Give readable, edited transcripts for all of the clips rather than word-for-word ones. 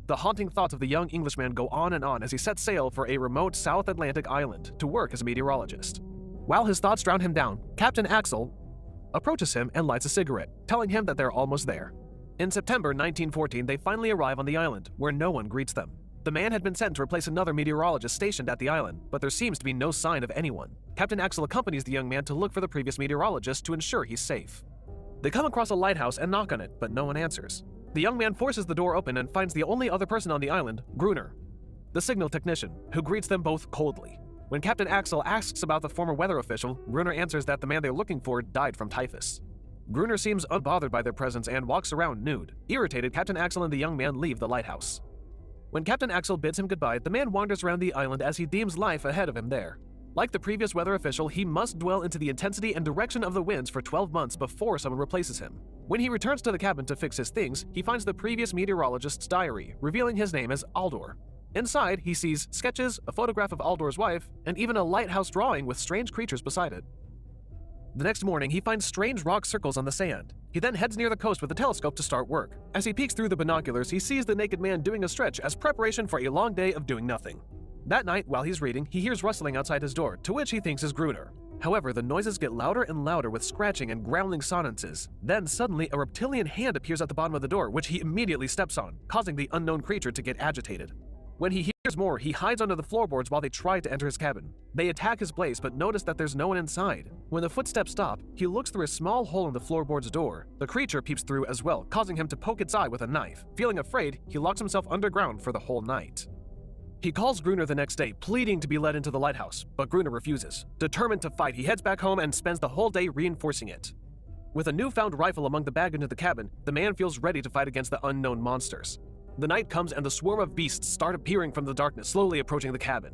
The haunting thoughts of the young Englishman go on as he sets sail for a remote South Atlantic island to work as a meteorologist. While his thoughts drown him down, Captain Axel approaches him and lights a cigarette, telling him that they're almost there. In September 1914, they finally arrive on the island, where no one greets them. The man had been sent to replace another meteorologist stationed at the island, but there seems to be no sign of anyone. Captain Axel accompanies the young man to look for the previous meteorologist to ensure he's safe. They come across a lighthouse and knock on it, but no one answers. The young man forces the door open and finds the only other person on the island, Gruner, the signal technician, who greets them both coldly. When Captain Axel asks about the former weather official, Gruner answers that the man they're looking for died from typhus. Gruner seems unbothered by their presence and walks around nude. Irritated, Captain Axel and the young man leave the lighthouse. When Captain Axel bids him goodbye, the man wanders around the island as he deems life ahead of him there. Like the previous weather official, he must dwell into the intensity and direction of the winds for 12 months before someone replaces him. When he returns to the cabin to fix his things, he finds the previous meteorologist's diary, revealing his name as Aldor. Inside, he sees sketches, a photograph of Aldor's wife, and even a lighthouse drawing with strange creatures beside it. The next morning, he finds strange rock circles on the sand. He then heads near the coast with a telescope to start work. As he peeks through the binoculars, he sees the naked man doing a stretch as preparation for a long day of doing nothing. That night, while he's reading, he hears rustling outside his door, to which he thinks is Gruner. However, the noises get louder and louder with scratching and growling sonances. Then, suddenly, a reptilian hand appears at the bottom of the door, which he immediately steps on, causing the unknown creature to get agitated. When he hears more, he hides under the floorboards while they try to enter his cabin. They attack his place, but notice that there's no one inside. When the footsteps stop, he looks through a small hole in the floorboard's door. The creature peeps through as well, causing him to poke its eye with a knife. Feeling afraid, he locks himself underground for the whole night. He calls Gruner the next day, pleading to be let into the lighthouse, but Gruner refuses. Determined to fight, he heads back home and spends the whole day reinforcing it. With a newfound rifle among the baggage in the cabin, the man feels ready to fight against the unknown monsters. The night comes and the swarm of beasts start appearing from the darkness, slowly approaching the cabin.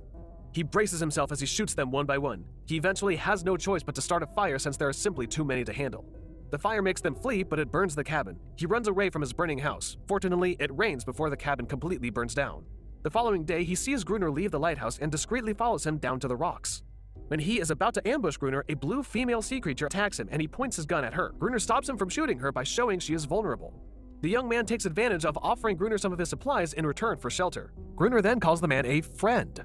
He braces himself as he shoots them one by one. He eventually has no choice but to start a fire since there are simply too many to handle. The fire makes them flee, but it burns the cabin. He runs away from his burning house. Fortunately, it rains before the cabin completely burns down. The following day, he sees Gruner leave the lighthouse and discreetly follows him down to the rocks. When he is about to ambush Gruner, a blue female sea creature attacks him and he points his gun at her. Gruner stops him from shooting her by showing she is vulnerable. The young man takes advantage of offering Gruner some of his supplies in return for shelter. Gruner then calls the man a friend,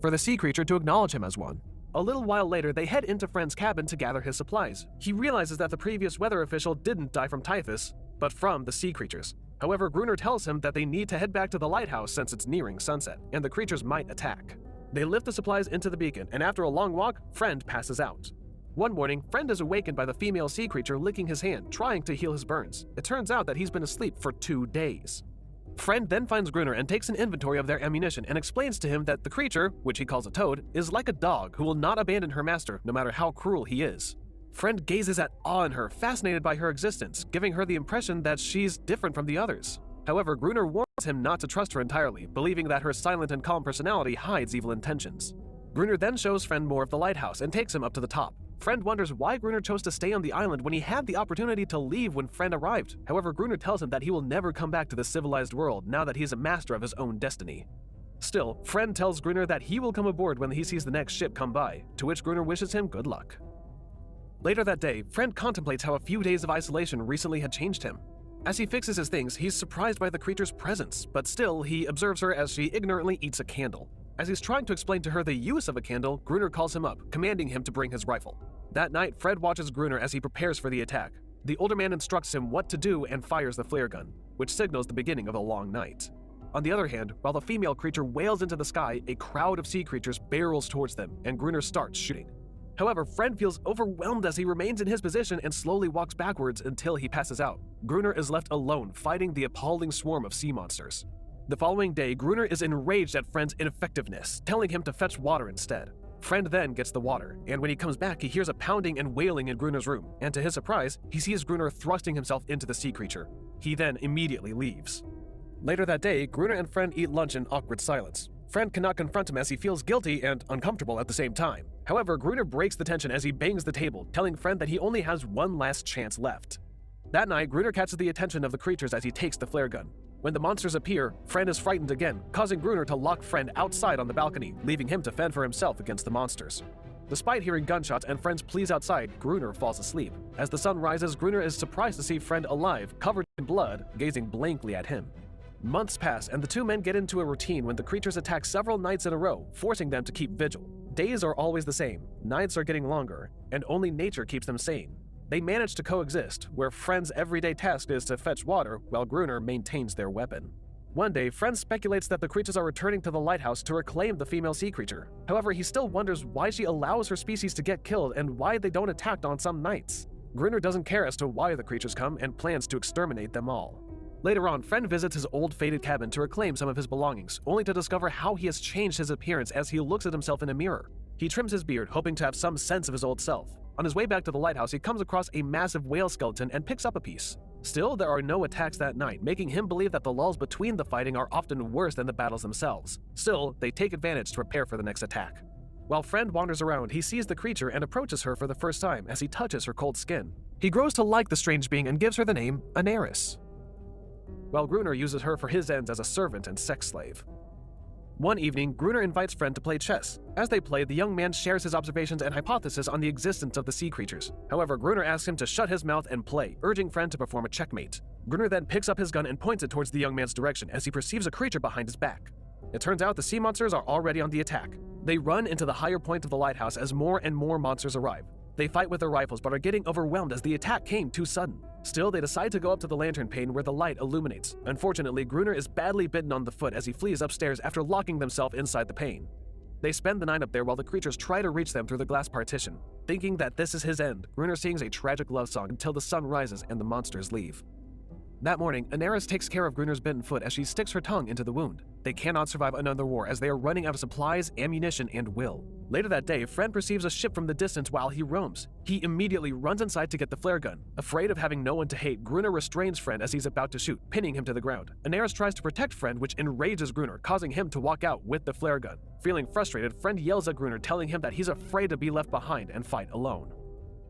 for the sea creature to acknowledge him as one. A little while later, they head into Friend's cabin to gather his supplies. He realizes that the previous weather official didn't die from typhus, but from the sea creatures. However, Gruner tells him that they need to head back to the lighthouse since it's nearing sunset, and the creatures might attack. They lift the supplies into the beacon, and after a long walk, Friend passes out. One morning, Friend is awakened by the female sea creature licking his hand, trying to heal his burns. It turns out that he's been asleep for 2 days. Friend then finds Gruner and takes an inventory of their ammunition and explains to him that the creature, which he calls a toad, is like a dog who will not abandon her master no matter how cruel he is. Friend gazes at awe in her, fascinated by her existence, giving her the impression that she's different from the others. However, Gruner warns him not to trust her entirely, believing that her silent and calm personality hides evil intentions. Gruner then shows Friend more of the lighthouse and takes him up to the top. Friend wonders why Gruner chose to stay on the island when he had the opportunity to leave when Friend arrived. However, Gruner tells him that he will never come back to the civilized world now that he is a master of his own destiny. Still, Friend tells Gruner that he will come aboard when he sees the next ship come by, to which Gruner wishes him good luck. Later that day, Friend contemplates how a few days of isolation recently had changed him. As he fixes his things, he's surprised by the creature's presence, but still, he observes her as she ignorantly eats a candle. As he's trying to explain to her the use of a candle, Gruner calls him up, commanding him to bring his rifle. That night, Fred watches Gruner as he prepares for the attack. The older man instructs him what to do and fires the flare gun, which signals the beginning of a long night. On the other hand, while the female creature wails into the sky, a crowd of sea creatures barrels towards them, and Gruner starts shooting. However, Friend feels overwhelmed as he remains in his position and slowly walks backwards until he passes out. Gruner is left alone, fighting the appalling swarm of sea monsters. The following day, Gruner is enraged at Friend's ineffectiveness, telling him to fetch water instead. Friend then gets the water, and when he comes back, he hears a pounding and wailing in Gruner's room, and to his surprise, he sees Gruner thrusting himself into the sea creature. He then immediately leaves. Later that day, Gruner and Friend eat lunch in awkward silence. Friend cannot confront him as he feels guilty and uncomfortable at the same time. However, Gruner breaks the tension as he bangs the table, telling Friend that he only has one last chance left. That night, Gruner catches the attention of the creatures as he takes the flare gun. When the monsters appear, Friend is frightened again, causing Gruner to lock Friend outside on the balcony, leaving him to fend for himself against the monsters. Despite hearing gunshots and Friend's pleas outside, Gruner falls asleep. As the sun rises, Gruner is surprised to see Friend alive, covered in blood, gazing blankly at him. Months pass, and the two men get into a routine when the creatures attack several nights in a row, forcing them to keep vigil. Days are always the same, nights are getting longer, and only nature keeps them sane. They manage to coexist, where Friend's everyday task is to fetch water, while Gruner maintains their weapon. One day, Friend speculates that the creatures are returning to the lighthouse to reclaim the female sea creature. However, he still wonders why she allows her species to get killed and why they don't attack on some nights. Gruner doesn't care as to why the creatures come and plans to exterminate them all. Later on, Friend visits his old faded cabin to reclaim some of his belongings, only to discover how he has changed his appearance as he looks at himself in a mirror. He trims his beard, hoping to have some sense of his old self. On his way back to the lighthouse, he comes across a massive whale skeleton and picks up a piece. Still, there are no attacks that night, making him believe that the lulls between the fighting are often worse than the battles themselves. Still, they take advantage to prepare for the next attack. While Friend wanders around, he sees the creature and approaches her for the first time as he touches her cold skin. He grows to like the strange being and gives her the name Anaris, while Gruner uses her for his ends as a servant and sex slave. One evening, Gruner invites Friend to play chess. As they play, the young man shares his observations and hypothesis on the existence of the sea creatures. However, Gruner asks him to shut his mouth and play, urging Friend to perform a checkmate. Gruner then picks up his gun and points it towards the young man's direction as he perceives a creature behind his back. It turns out the sea monsters are already on the attack. They run into the higher point of the lighthouse as more and more monsters arrive. They fight with their rifles but are getting overwhelmed as the attack came too sudden. Still, they decide to go up to the lantern pane where the light illuminates. Unfortunately, Gruner is badly bitten on the foot as he flees upstairs after locking themselves inside the pane. They spend the night up there while the creatures try to reach them through the glass partition. Thinking that this is his end, Gruner sings a tragic love song until the sun rises and the monsters leave. That morning, Anaris takes care of Gruner's bitten foot as she sticks her tongue into the wound. They cannot survive another war as they are running out of supplies, ammunition, and will. Later that day, Friend perceives a ship from the distance while he roams. He immediately runs inside to get the flare gun. Afraid of having no one to hate, Gruner restrains Friend as he's about to shoot, pinning him to the ground. Anaris tries to protect Friend, which enrages Gruner, causing him to walk out with the flare gun. Feeling frustrated, Friend yells at Gruner, telling him that he's afraid to be left behind and fight alone.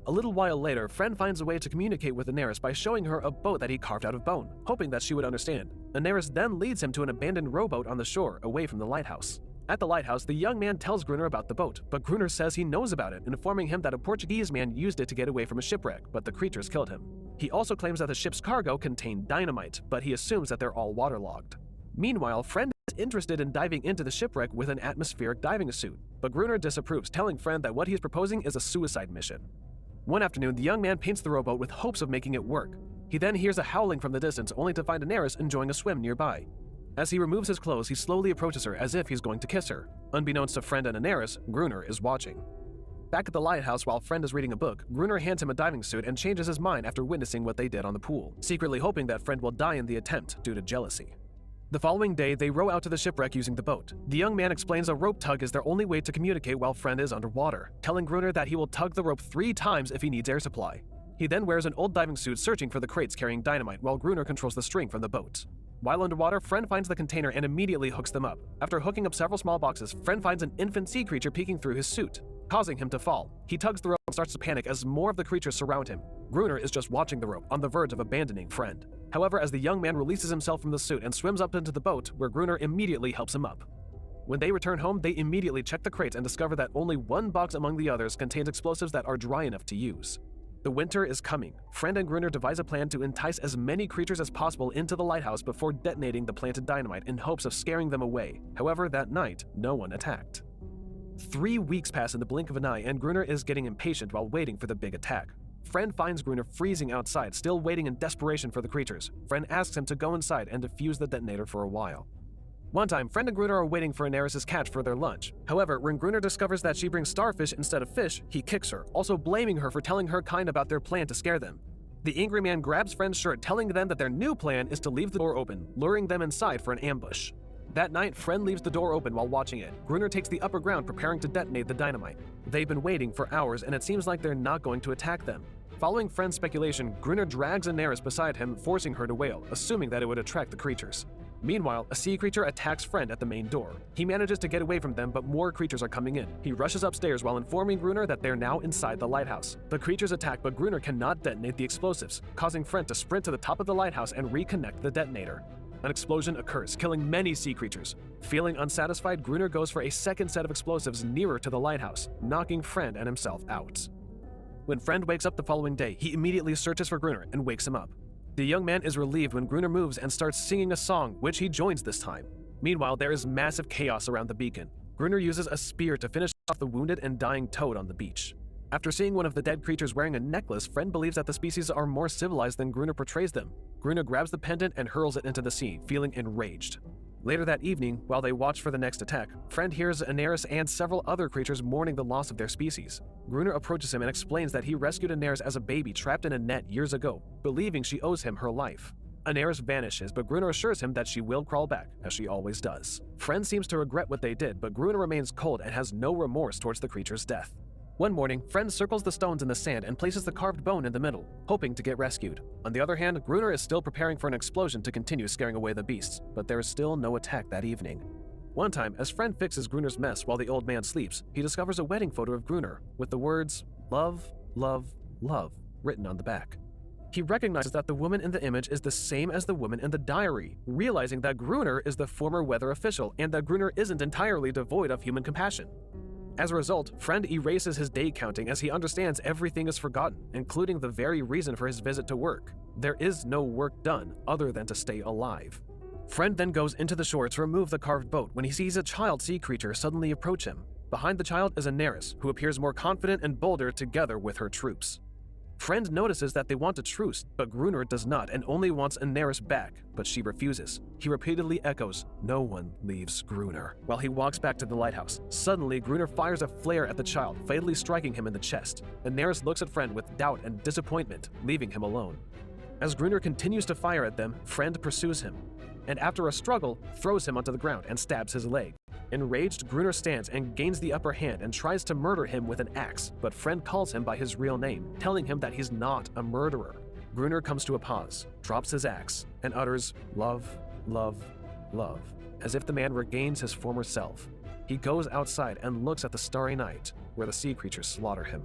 A little while later, Friend finds a way to communicate with Anaris by showing her a boat that he carved out of bone, hoping that she would understand. Anaris then leads him to an abandoned rowboat on the shore, away from the lighthouse. At the lighthouse, the young man tells Gruner about the boat, but Gruner says he knows about it, informing him that a Portuguese man used it to get away from a shipwreck, but the creatures killed him. He also claims that the ship's cargo contained dynamite, but he assumes that they're all waterlogged. Meanwhile, Friend is interested in diving into the shipwreck with an atmospheric diving suit, but Gruner disapproves, telling Friend that what he's proposing is a suicide mission. One afternoon, the young man paints the rowboat with hopes of making it work. He then hears a howling from the distance, only to find Anaris enjoying a swim nearby. As he removes his clothes, he slowly approaches her as if he's going to kiss her. Unbeknownst to Friend and Anaris, Gruner is watching. Back at the lighthouse while Friend is reading a book, Gruner hands him a diving suit and changes his mind after witnessing what they did on the pool, secretly hoping that Friend will die in the attempt due to jealousy. The following day, they row out to the shipwreck using the boat. The young man explains a rope tug is their only way to communicate while Friend is underwater, telling Gruner that he will tug the rope 3 times if he needs air supply. He then wears an old diving suit searching for the crates carrying dynamite while Gruner controls the string from the boat. While underwater, Friend finds the container and immediately hooks them up. After hooking up several small boxes, Friend finds an infant sea creature peeking through his suit, causing him to fall. He tugs the rope and starts to panic as more of the creatures surround him. Gruner is just watching the rope, on the verge of abandoning Friend. However, as the young man releases himself from the suit and swims up into the boat, where Gruner immediately helps him up. When they return home, they immediately check the crates and discover that only one box among the others contains explosives that are dry enough to use. The winter is coming. Friend and Gruner devise a plan to entice as many creatures as possible into the lighthouse before detonating the planted dynamite in hopes of scaring them away. However, that night, no one attacked. 3 weeks pass in the blink of an eye, and Gruner is getting impatient while waiting for the big attack. Friend finds Gruner freezing outside, still waiting in desperation for the creatures. Friend asks him to go inside and defuse the detonator for a while. One time, Friend and Gruner are waiting for Anaris' catch for their lunch. However, when Gruner discovers that she brings starfish instead of fish, he kicks her, also blaming her for telling her kind about their plan to scare them. The angry man grabs Friend's shirt, telling them that their new plan is to leave the door open, luring them inside for an ambush. That night, Friend leaves the door open while watching it. Gruner takes the upper ground, preparing to detonate the dynamite. They've been waiting for hours, and it seems like they're not going to attack them. Following Friend's speculation, Gruner drags Anaris beside him, forcing her to wail, assuming that it would attract the creatures. Meanwhile, a sea creature attacks Friend at the main door. He manages to get away from them, but more creatures are coming in. He rushes upstairs while informing Gruner that they're now inside the lighthouse. The creatures attack, but Gruner cannot detonate the explosives, causing Friend to sprint to the top of the lighthouse and reconnect the detonator. An explosion occurs, killing many sea creatures. Feeling unsatisfied, Gruner goes for a second set of explosives nearer to the lighthouse, knocking Friend and himself out. When Friend wakes up the following day, he immediately searches for Gruner and wakes him up. The young man is relieved when Gruner moves and starts singing a song, which he joins this time. Meanwhile, there is massive chaos around the beacon. Gruner uses a spear to finish off the wounded and dying toad on the beach. After seeing one of the dead creatures wearing a necklace, Friend believes that the species are more civilized than Gruner portrays them. Gruner grabs the pendant and hurls it into the sea, feeling enraged. Later that evening, while they watch for the next attack, Friend hears Aneris and several other creatures mourning the loss of their species. Gruner approaches him and explains that he rescued Aneris as a baby trapped in a net years ago, believing she owes him her life. Aneris vanishes, but Gruner assures him that she will crawl back, as she always does. Friend seems to regret what they did, but Gruner remains cold and has no remorse towards the creature's death. One morning, Friend circles the stones in the sand and places the carved bone in the middle, hoping to get rescued. On the other hand, Gruner is still preparing for an explosion to continue scaring away the beasts, but there is still no attack that evening. One time, as Friend fixes Gruner's mess while the old man sleeps, he discovers a wedding photo of Gruner with the words, "Love, love, love," written on the back. He recognizes that the woman in the image is the same as the woman in the diary, realizing that Gruner is the former weather official and that Gruner isn't entirely devoid of human compassion. As a result, Friend erases his day counting as he understands everything is forgotten, including the very reason for his visit to work. There is no work done other than to stay alive. Friend then goes into the shore to remove the carved boat when he sees a child sea creature suddenly approach him. Behind the child is Aneris, who appears more confident and bolder together with her troops. Friend notices that they want a truce, but Gruner does not and only wants Aneris back, but she refuses. He repeatedly echoes, "No one leaves Gruner," while he walks back to the lighthouse. Suddenly, Gruner fires a flare at the child, fatally striking him in the chest. Aneris looks at Friend with doubt and disappointment, leaving him alone. As Gruner continues to fire at them, Friend pursues him, and after a struggle, throws him onto the ground and stabs his leg. Enraged, Gruner stands and gains the upper hand and tries to murder him with an axe, but Friend calls him by his real name, telling him that he's not a murderer. Gruner comes to a pause, drops his axe, and utters, "Love, love, love," as if the man regains his former self. He goes outside and looks at the starry night, where the sea creatures slaughter him.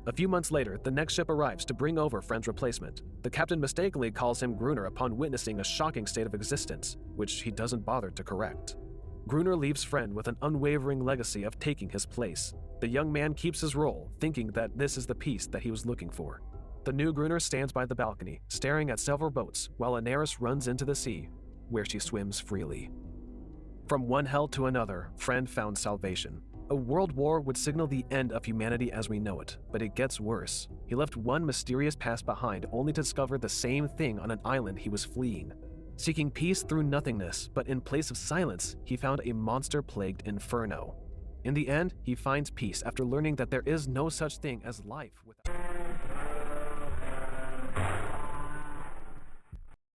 A few months later, the next ship arrives to bring over Friend's replacement. The captain mistakenly calls him Gruner upon witnessing a shocking state of existence, which he doesn't bother to correct. Gruner leaves Friend with an unwavering legacy of taking his place. The young man keeps his role, thinking that this is the peace that he was looking for. The new Gruner stands by the balcony, staring at several boats, while Aneris runs into the sea, where she swims freely. From one hell to another, Friend found salvation. A world war would signal the end of humanity as we know it, but it gets worse. He left one mysterious past behind only to discover the same thing on an island he was fleeing. Seeking peace through nothingness, but in place of silence, he found a monster-plagued inferno. In the end, he finds peace after learning that there is no such thing as life without...